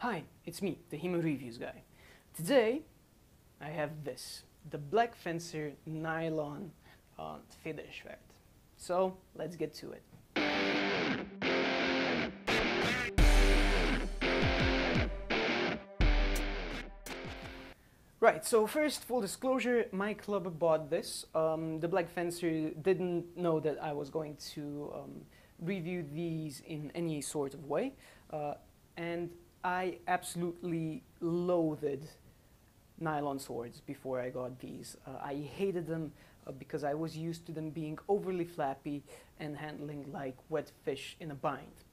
Hi, it's me, the HEMA Reviews guy. Today, I have this, the Blackfencer nylon finish shirt. So, let's get to it. Right, so first, full disclosure, my club bought this. The Blackfencer didn't know that I was going to review these in any sort of way. And I absolutely loathed nylon swords before I got these. I hated them because I was used to them being overly flappy and handling like wet fish in a bind.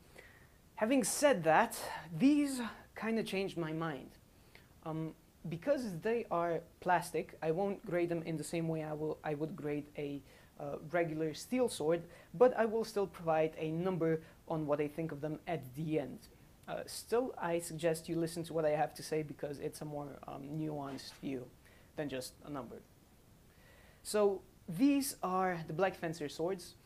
Having said that, these kind of changed my mind. Because they are plastic, I won't grade them in the same way I would grade a regular steel sword, but I will still provide a number on what I think of them at the end. Still, I suggest you listen to what I have to say because it's a more nuanced view than just a number. So these are the Blackfencer swords,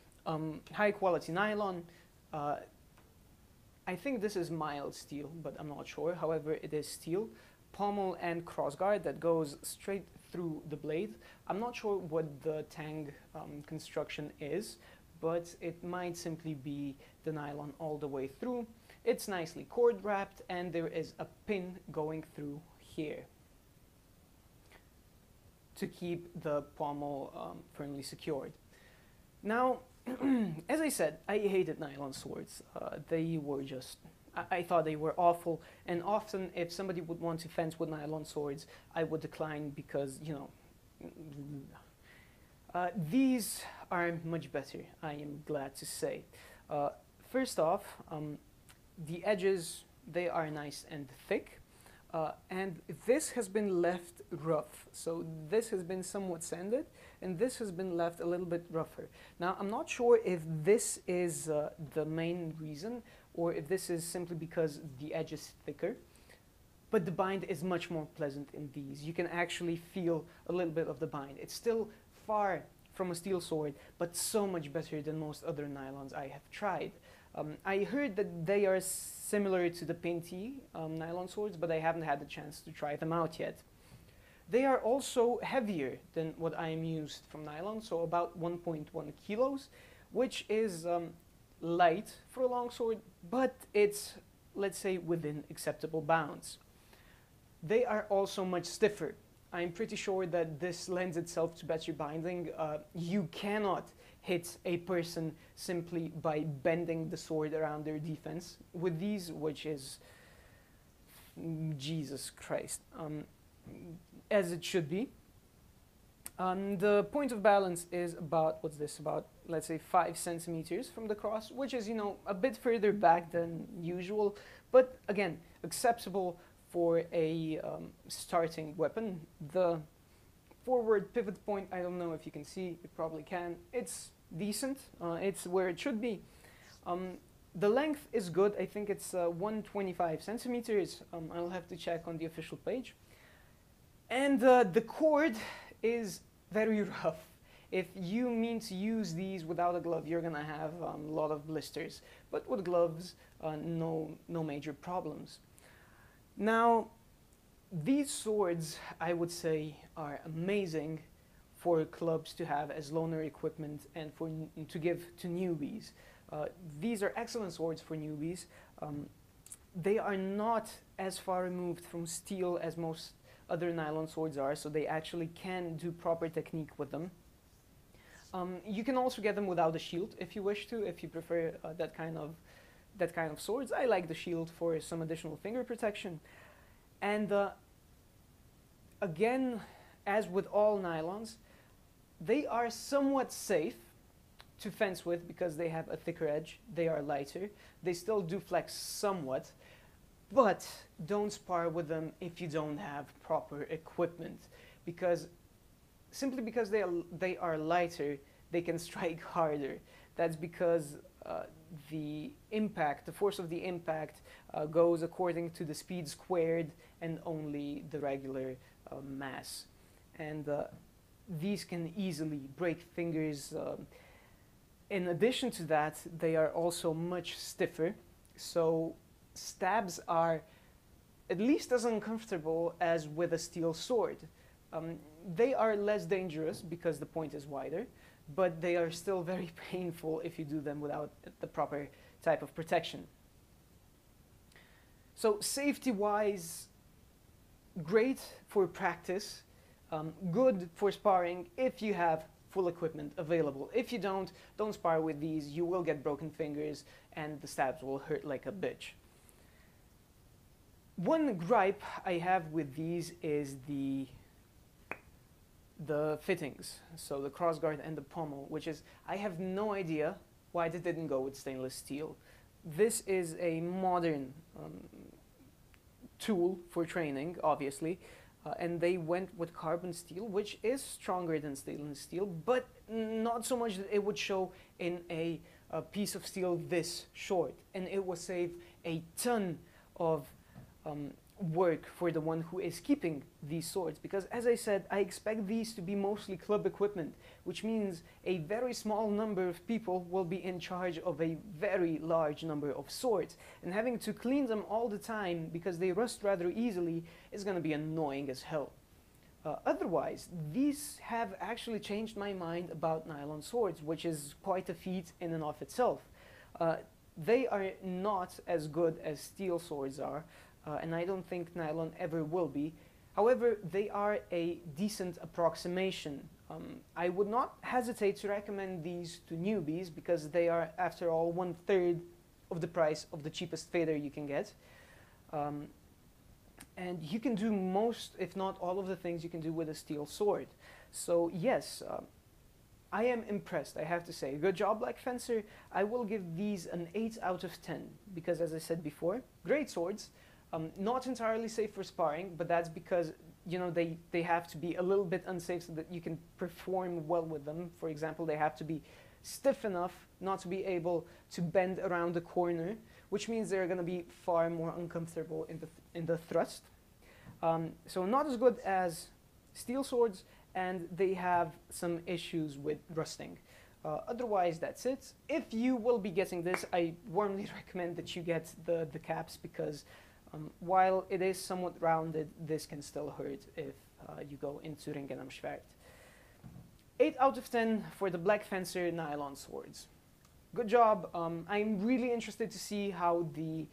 high quality nylon. I think this is mild steel, but I'm not sure. However, it is steel. Pommel and crossguard that goes straight through the blade. I'm not sure what the tang construction is, but it might simply be the nylon all the way through. It's nicely cord wrapped and there is a pin going through here to keep the pommel firmly secured. Now, as I said, I hated nylon swords. They were just, I thought they were awful, and often if somebody would want to fence with nylon swords, I would decline because, you know, these are much better, I am glad to say. First off, the edges, they are nice and thick, and this has been left rough. So this has been somewhat sanded, and this has been left a little bit rougher. Now, I'm not sure if this is the main reason, or if this is simply because the edge is thicker, but the bind is much more pleasant in these. You can actually feel a little bit of the bind. It's still far from a steel sword, but so much better than most other nylons I have tried. I heard that they are similar to the Pinty nylon swords, but I haven't had the chance to try them out yet. They are also heavier than what I am used from nylon, so about 1.1 kilos, which is light for a longsword, but it's, let's say, within acceptable bounds. They are also much stiffer. I'm pretty sure that this lends itself to better binding. You cannot hit a person simply by bending the sword around their defense with these, which is, Jesus Christ, as it should be. The point of balance is about, what's this, about, let's say, 5 centimeters from the cross, which is, you know, a bit further back than usual, but again, acceptable for a starting weapon. The forward pivot point, I don't know if you can see, you probably can. It's decent, it's where it should be. The length is good, I think it's 125 centimeters. I'll have to check on the official page. And the cord is very rough. If you mean to use these without a glove, you're gonna have a lot of blisters. But with gloves, no major problems. Now, these swords, I would say, are amazing for clubs to have as loaner equipment and to give to newbies. These are excellent swords for newbies. They are not as far removed from steel as most other nylon swords are, so they actually can do proper technique with them. You can also get them without a shield if you wish to, if you prefer that kind of swords. I like the shield for some additional finger protection. And again, as with all nylons, they are somewhat safe to fence with because they have a thicker edge, they are lighter, they still do flex somewhat, but don't spar with them if you don't have proper equipment, because simply because they are lighter, they can strike harder. That's because the force of the impact goes according to the speed squared and only the regular mass. And these can easily break fingers. In addition to that, they are also much stiffer, so stabs are at least as uncomfortable as with a steel sword. They are less dangerous because the point is wider, but they are still very painful if you do them without the proper type of protection. So safety-wise, great for practice, good for sparring if you have full equipment available. If you don't spar with these. You will get broken fingers and the stabs will hurt like a bitch. One gripe I have with these is the fittings, so the crossguard and the pommel, which is, I have no idea why they didn't go with stainless steel. This is a modern tool for training, obviously, and they went with carbon steel, which is stronger than stainless steel, but not so much that it would show in a piece of steel this short, and it will save a ton of work for the one who is keeping these swords, because as I said, I expect these to be mostly club equipment, which means a very small number of people will be in charge of a very large number of swords, and having to clean them all the time because they rust rather easily is going to be annoying as hell. Otherwise, these have actually changed my mind about nylon swords, which is quite a feat in and of itself. They are not as good as steel swords are, and I don't think nylon ever will be. However, they are a decent approximation. I would not hesitate to recommend these to newbies because they are, after all, 1/3 of the price of the cheapest fader you can get. And you can do most, if not all of the things you can do with a steel sword. So yes, I am impressed, I have to say. Good job, Blackfencer. I will give these an 8 out of 10 because, as I said before, great swords. Not entirely safe for sparring, but that's because, you know, they have to be a little bit unsafe so that you can perform well with them. For example, they have to be stiff enough not to be able to bend around the corner, which means they're going to be far more uncomfortable in the thrust. So not as good as steel swords, and they have some issues with rusting. Otherwise, that's it. If you will be getting this, I warmly recommend that you get the caps because while it is somewhat rounded, this can still hurt if you go into Ringen am Schwert. 8 out of 10 for the Blackfencer nylon swords. Good job. I'm really interested to see how the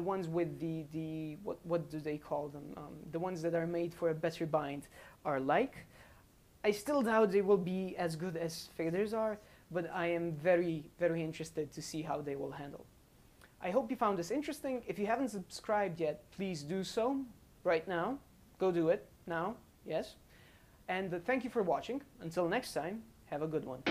ones with the what do they call them? The ones that are made for a better bind are like. I still doubt they will be as good as faders are, but I am very, very interested to see how they will handle. I hope you found this interesting. If you haven't subscribed yet, please do so right now. Go do it now, yes. And thank you for watching. Until next time, have a good one.